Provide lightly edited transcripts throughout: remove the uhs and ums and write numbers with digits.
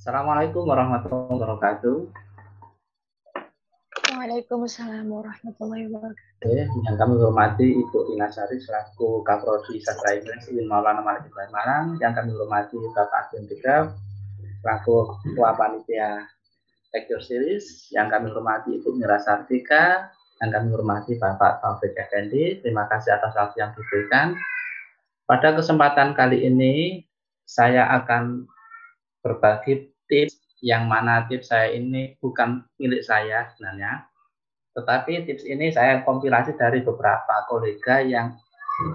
Assalamualaikum warahmatullahi wabarakatuh. Waalaikumsalam warahmatullahi wabarakatuh. Yang kami hormati Ibu Tina Sari selaku Kaprodi Sastra Inggris UIN Maulana Malik Ibrahim Malang. Yang kami hormati Bapak Agung Tigraf selaku Ketua Panitia Lecture Series. Yang kami hormati Ibu Mira Sartika. Yang kami hormati Bapak Taufik Effendi. Terima kasih atas waktu yang diberikan. Pada kesempatan kali ini saya akan berbagi tips, yang mana tips saya ini bukan milik saya sebenarnya, tetapi tips ini saya kompilasi dari beberapa kolega yang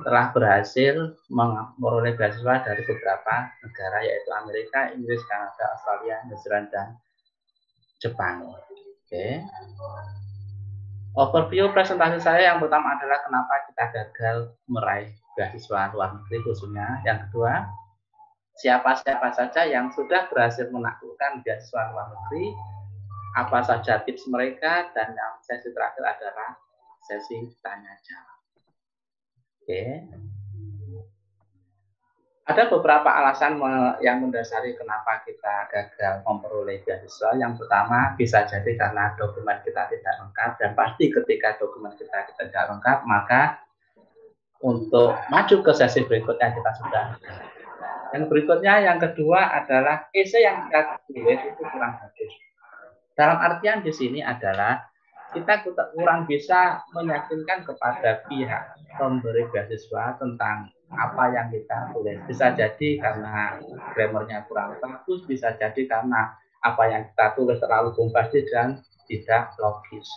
telah berhasil memperoleh beasiswa dari beberapa negara, yaitu Amerika, Inggris, Kanada, Australia, New Zealand, dan Jepang. Oke. Overview presentasi saya yang pertama adalah kenapa kita gagal meraih beasiswa luar negeri khususnya. Yang kedua, siapa-siapa saja yang sudah berhasil menaklukkan beasiswa luar negeri, apa saja tips mereka, dan yang sesi terakhir adalah sesi tanya jawab. Oke. Ada beberapa alasan yang mendasari kenapa kita gagal memperoleh beasiswa. Yang pertama bisa jadi karena dokumen kita tidak lengkap, dan pasti ketika dokumen kita tidak lengkap, maka untuk maju ke sesi berikutnya kita sudah. Yang berikutnya, yang kedua adalah essay yang kita tulis itu kurang bagus. Dalam artian di sini adalah kita kurang bisa meyakinkan kepada pihak pemberi beasiswa tentang apa yang kita tulis. Bisa jadi karena grammarnya kurang bagus, bisa jadi karena apa yang kita tulis terlalu bombastis dan tidak logis.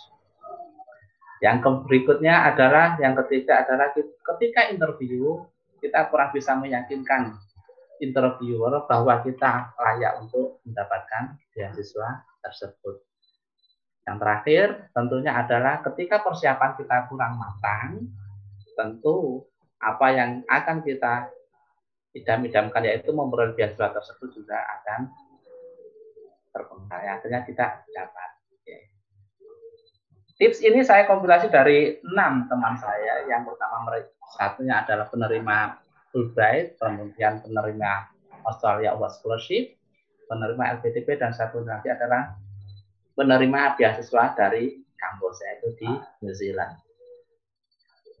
Yang berikutnya adalah, yang ketiga adalah ketika interview kita kurang bisa meyakinkan interviewer bahwa kita layak untuk mendapatkan beasiswa tersebut. Yang terakhir tentunya adalah ketika persiapan kita kurang matang, tentu apa yang akan kita idam-idamkan yaitu memperoleh beasiswa tersebut juga akan terpengaruh. Akhirnya tidak dapat. Tips ini saya kompilasi dari 6 teman saya. Yang pertama, satunya adalah penerima Fulbright, kemudian penerima Australia Award Scholarship, penerima LPDP, dan satu lagi adalah penerima beasiswa dari kampus, yaitu di New Zealand.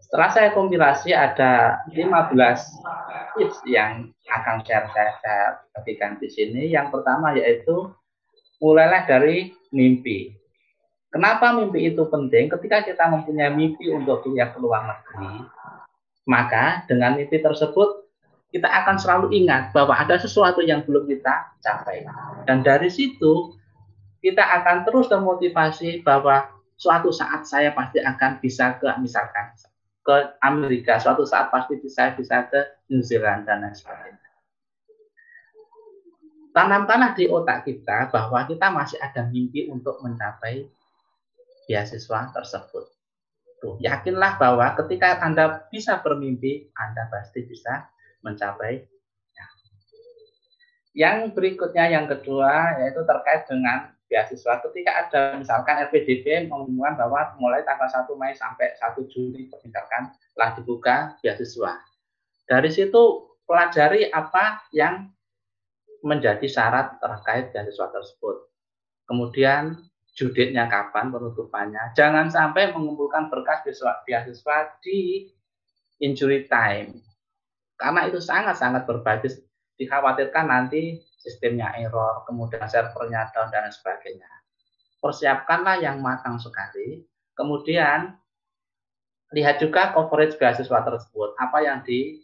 Setelah saya kompilasi ada 15 tips yang akan saya bagikan di sini. Yang pertama yaitu mulailah dari mimpi. Kenapa mimpi itu penting? Ketika kita mempunyai mimpi untuk kuliah ke luar negeri, maka dengan mimpi tersebut kita akan selalu ingat bahwa ada sesuatu yang belum kita capai. Dan dari situ kita akan terus termotivasi bahwa suatu saat saya pasti akan bisa ke, misalkan ke Amerika, suatu saat pasti bisa ke New Zealand dan lain sebagainya. Tanamkanlah di otak kita bahwa kita masih ada mimpi untuk mencapai beasiswa tersebut. Tuh, yakinlah bahwa ketika Anda bisa bermimpi, Anda pasti bisa mencapai. Yang berikutnya, yang kedua, yaitu terkait dengan beasiswa. Ketika ada misalkan LPDP mengumumkan bahwa mulai tanggal 1 Mei sampai 1 Juni misalkan telah dibuka beasiswa. Dari situ pelajari apa yang menjadi syarat terkait beasiswa tersebut. Kemudian due date-nya kapan penutupannya. Jangan sampai mengumpulkan berkas beasiswa di injury time. Karena itu sangat-sangat berbahaya. Dikhawatirkan nanti sistemnya error, kemudian servernya down, dan sebagainya. Persiapkanlah yang matang sekali. Kemudian lihat juga coverage beasiswa tersebut, apa yang di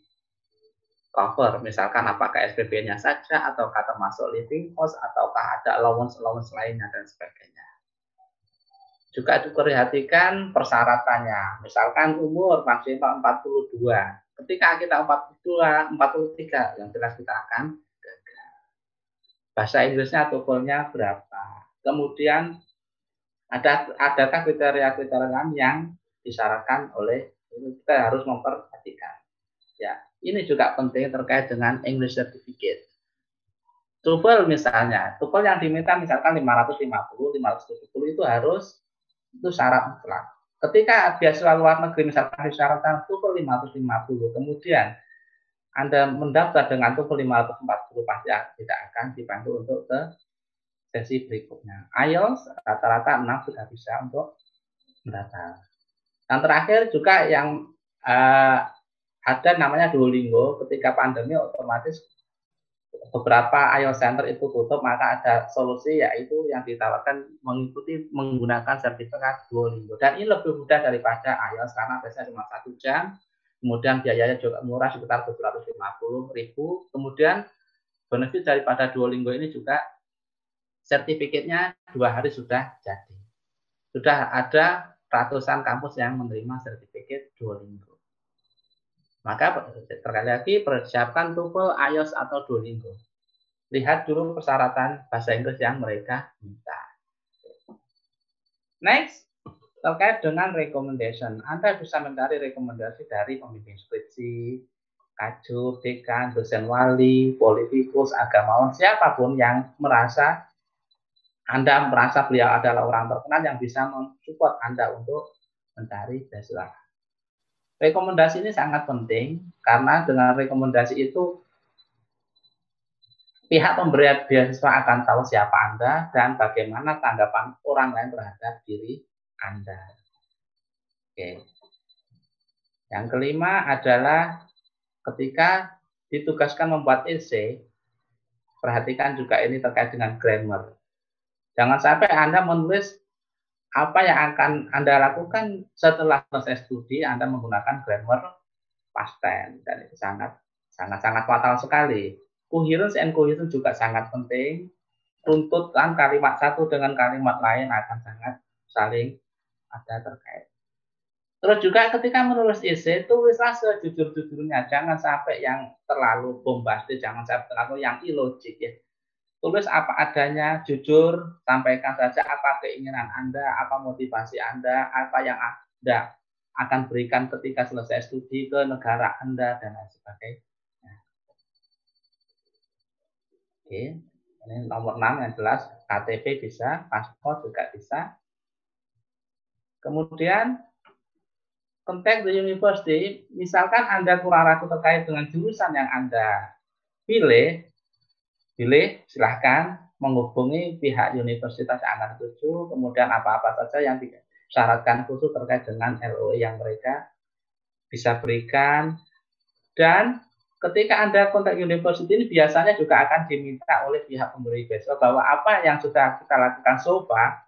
cover, misalkan apakah SPP-nya saja, ataukah termasuk living cost, ataukah ada allowance lainnya, dan sebagainya. Juga diperhatikan persyaratannya, misalkan umur maksimal 42. Ketika kita 42, 43, yang jelas kita akan gagal. Bahasa Inggrisnya TOEFL-nya berapa? Kemudian adakah kriteria-kriteria yang disyaratkan oleh ini, kita harus memperhatikan. Ya, ini juga penting terkait dengan English Certificate. TOEFL misalnya, TOEFL yang diminta misalkan 550, 570 itu harus, itu syarat mutlak. Ketika beasiswa luar negeri misalkan disyaratkan TOEFL 550, kemudian Anda mendaftar dengan TOEFL 540, pasti tidak akan dibantu untuk ke sesi berikutnya. IELTS rata-rata 6 sudah bisa untuk mendaftar. Yang terakhir juga yang ada namanya Duolingo. Ketika pandemi otomatis beberapa IELTS center itu tutup, maka ada solusi yaitu yang ditawarkan menggunakan sertifikat Duolingo. Dan ini lebih mudah daripada IELTS karena biasanya cuma 1 jam. Kemudian biayanya juga murah sekitar 750.000. Kemudian benefit daripada Duolingo ini juga sertifikatnya 2 hari sudah jadi. Sudah ada ratusan kampus yang menerima sertifikat Duolingo. Maka sekali lagi persiapkan TOEFL, IELTS atau Duolingo. Lihat dulu persyaratan bahasa Inggris yang mereka minta. Next, terkait dengan recommendation. Anda bisa mencari rekomendasi dari pembimbing skripsi, kajub, dekan, dosen wali, politikus, agamawan, siapapun yang Anda merasa beliau adalah orang terkenal yang bisa mensupport Anda untuk mencari beasiswa. Rekomendasi ini sangat penting karena dengan rekomendasi itu pihak pemberi beasiswa akan tahu siapa Anda dan bagaimana tanggapan orang lain terhadap diri Anda. Oke. Yang kelima adalah ketika ditugaskan membuat essay, perhatikan juga ini terkait dengan grammar. Jangan sampai Anda menulis apa yang akan Anda lakukan setelah selesai studi, Anda menggunakan grammar past tense, dan itu sangat fatal sekali. Coherence and cohesion juga sangat penting. Runtutkan kalimat satu dengan kalimat lain akan sangat saling ada terkait. Terus juga ketika menulis essay, tulislah sejujur-jujurnya. Jangan sampai yang terlalu bombastis, jangan sampai terlalu yang ilogik ya. Tulis apa adanya, jujur, sampaikan saja apa keinginan Anda, apa motivasi Anda, apa yang Anda akan berikan ketika selesai studi ke negara Anda, dan lain sebagainya. Oke, ini nomor 6 yang jelas, KTP bisa, paspor juga bisa. Kemudian, contact the university, misalkan Anda kurang ragu terkait dengan jurusan yang Anda pilih, silahkan menghubungi pihak universitas yang akan setuju, kemudian apa-apa saja yang disyaratkan khusus terkait dengan LOE yang mereka bisa berikan. Dan ketika Anda kontak university ini biasanya juga akan diminta oleh pihak pemberi beasiswa bahwa apa yang sudah kita lakukan so far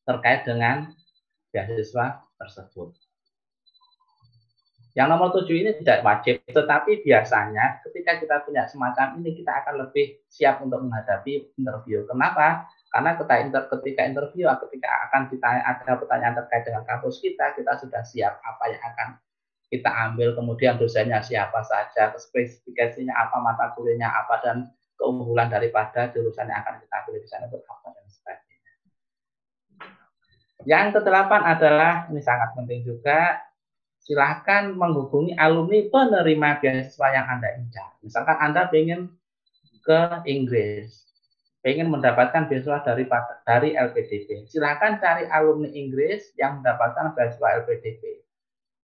terkait dengan beasiswa tersebut. Yang nomor 7 ini tidak wajib, tetapi biasanya ketika kita punya semacam ini, kita akan lebih siap untuk menghadapi interview. Kenapa? Karena ketika interview, ketika akan ditanya, ada pertanyaan terkait dengan kampus kita sudah siap apa yang akan kita ambil, kemudian dosennya siapa saja, spesifikasinya apa, mata kuliahnya apa, dan keunggulan daripada jurusan yang akan kita pilih di sana itu apa, dan sebagainya. Yang ke-8 adalah, ini sangat penting juga, silahkan menghubungi alumni penerima beasiswa yang Anda incar. Misalkan Anda ingin ke Inggris, ingin mendapatkan beasiswa dari LPDP, silahkan cari alumni Inggris yang mendapatkan beasiswa LPDP.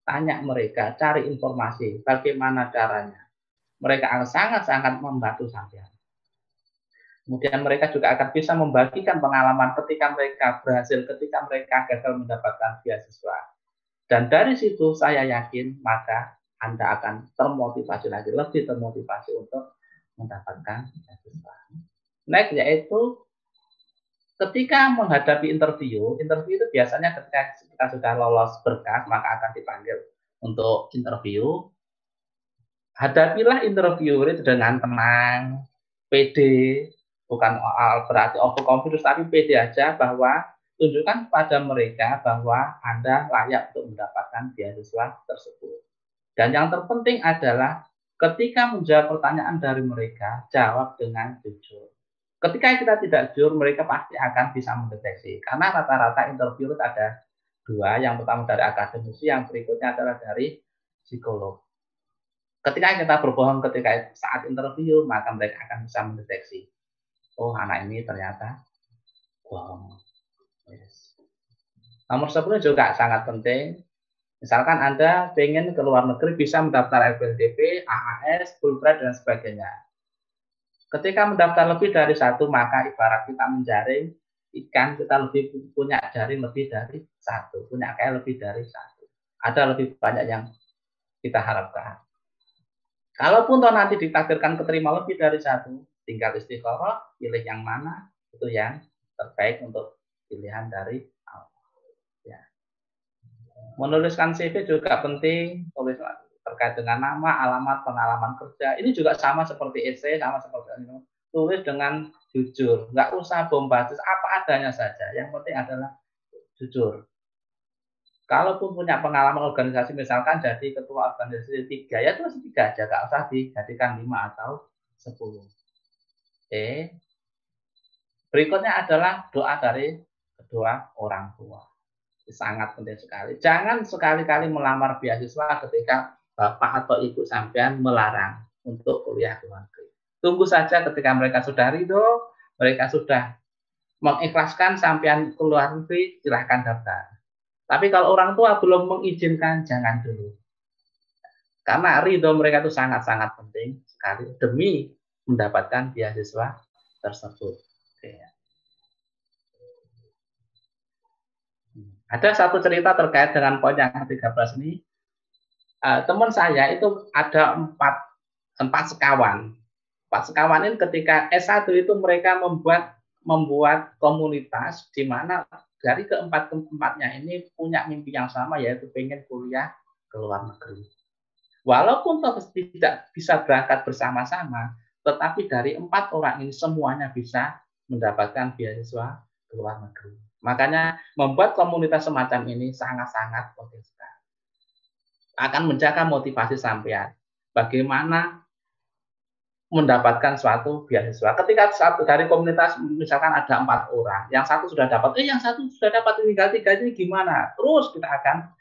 Tanya mereka, cari informasi, bagaimana caranya. Mereka akan sangat-sangat membantu saya. Kemudian mereka juga akan bisa membagikan pengalaman ketika mereka berhasil, ketika mereka gagal mendapatkan beasiswa. Dan dari situ saya yakin maka Anda akan termotivasi lagi, lebih termotivasi untuk mendapatkan beasiswa. Next yaitu ketika menghadapi interview itu biasanya ketika kita sudah lolos berkas maka akan dipanggil untuk interview. Hadapilah interview itu dengan tenang, pede, bukan berarti overconfident, tapi pede aja bahwa tunjukkan kepada mereka bahwa Anda layak untuk mendapatkan beasiswa tersebut. Dan yang terpenting adalah ketika menjawab pertanyaan dari mereka, jawab dengan jujur. Ketika kita tidak jujur, mereka pasti akan bisa mendeteksi. Karena rata-rata interview ada 2, yang pertama dari akademisi, yang berikutnya adalah dari psikolog. Ketika kita berbohong ketika saat interview, maka mereka akan bisa mendeteksi. Oh, anak ini ternyata bohong. Yes. Nomor 10 juga sangat penting. Misalkan Anda ingin ke luar negeri bisa mendaftar LPDP, AAS, Fulbright, dan sebagainya. Ketika mendaftar lebih dari satu, maka ibarat kita menjaring ikan, kita punya jaring lebih dari satu, punya kail lebih dari satu. Ada lebih banyak yang kita harapkan. Kalaupun toh nanti ditakdirkan keterima lebih dari satu, tinggal istiqoroh, pilih yang mana, itu yang terbaik untuk pilihan dari Allah. Ya. Menuliskan CV juga penting, tulis terkait dengan nama, alamat, pengalaman kerja. Ini juga sama seperti essay, sama seperti itu. Tulis dengan jujur, nggak usah bombastis, apa adanya saja. Yang penting adalah jujur. Kalaupun punya pengalaman organisasi, misalkan jadi ketua organisasi 3, ya terus 3 aja, nggak usah dijadikan 5 atau 10. Oke. Berikutnya adalah doa dari kedua orang tua. Sangat penting sekali. Jangan sekali-kali melamar beasiswa ketika bapak atau ibu sampean melarang untuk kuliah ke luar negeri. Tunggu saja ketika mereka sudah ridho, mereka sudah mengikhlaskan sampean ke luar negeri, silahkan daftar. Tapi kalau orang tua belum mengizinkan, jangan dulu. Karena ridho mereka itu sangat-sangat penting sekali demi mendapatkan beasiswa tersebut. Oke. Ada satu cerita terkait dengan poin yang ke-13 ini. Teman saya itu ada empat sekawan. Empat sekawan ini ketika S1 itu mereka membuat komunitas di mana dari keempatnya ini punya mimpi yang sama, yaitu pengen kuliah ke luar negeri. Walaupun tidak bisa berangkat bersama-sama, tetapi dari 4 orang ini semuanya bisa mendapatkan beasiswa ke luar negeri. Makanya membuat komunitas semacam ini sangat-sangat penting sekali. Akan menjaga motivasi sampean. Bagaimana mendapatkan suatu beasiswa. Ketika satu dari komunitas misalkan ada 4 orang, yang satu sudah dapat, yang satu sudah dapat, tinggal 3 ini gimana? Terus kita akan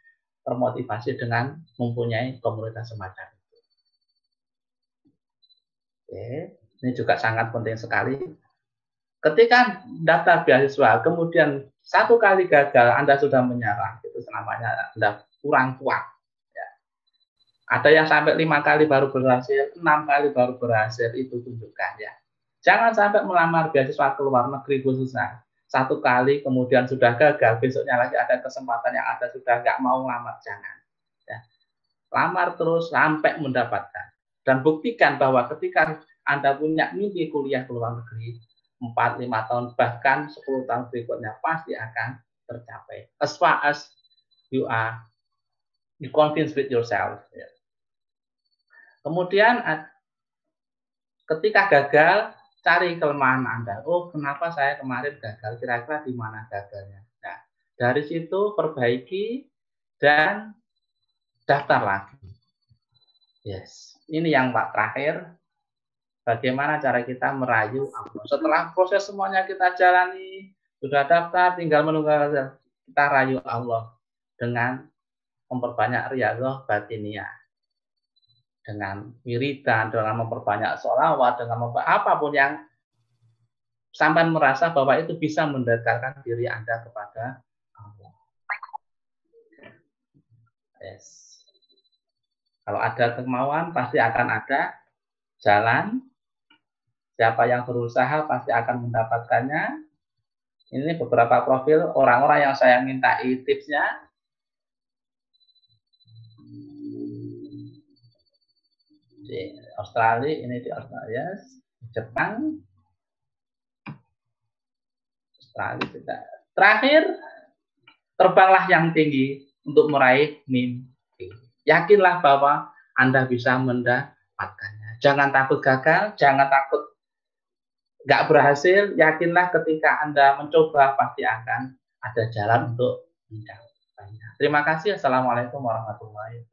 termotivasi dengan mempunyai komunitas semacam itu. Oke, ini juga sangat penting sekali. Ketika daftar beasiswa, kemudian satu kali gagal, Anda sudah menyerah, itu namanya Anda kurang kuat. Ya. Ada yang sampai 5 kali baru berhasil, 6 kali baru berhasil, itu tunjukkan ya. Jangan sampai melamar beasiswa ke luar negeri khususnya. Satu kali kemudian sudah gagal, besoknya lagi ada kesempatan yang ada sudah nggak mau lamar, jangan. Ya. Lamar terus sampai mendapatkan. Dan buktikan bahwa ketika Anda punya mimpi kuliah ke luar negeri, 4-5 tahun, bahkan 10 tahun berikutnya pasti akan tercapai. As far as you convinced with yourself. Ya. Kemudian ketika gagal, cari kelemahan Anda. Oh, kenapa saya kemarin gagal? Kira-kira di mana gagalnya? Nah, dari situ perbaiki dan daftar lagi. Yes, ini yang terakhir. Bagaimana cara kita merayu Allah. Setelah proses semuanya kita jalani, sudah daftar, tinggal menunggu kita rayu Allah dengan memperbanyak riyadhah batiniyah, dengan wiridan, dengan memperbanyak sholawat, dengan apapun yang sampai merasa bahwa itu bisa mendekatkan diri Anda kepada Allah. Yes. Kalau ada kemauan, pasti akan ada jalan. Siapa yang berusaha pasti akan mendapatkannya. Ini beberapa profil orang-orang yang saya mintai tipsnya. Di Australia, ini di Australia, Jepang, Australia juga. Terakhir, terbanglah yang tinggi untuk meraih mimpi. Yakinlah bahwa Anda bisa mendapatkannya. Jangan takut gagal, jangan takut nggak berhasil. Yakinlah ketika Anda mencoba pasti akan ada jalan untuk mencapainya. Terima kasih. Assalamualaikum warahmatullahi wabarakatuh.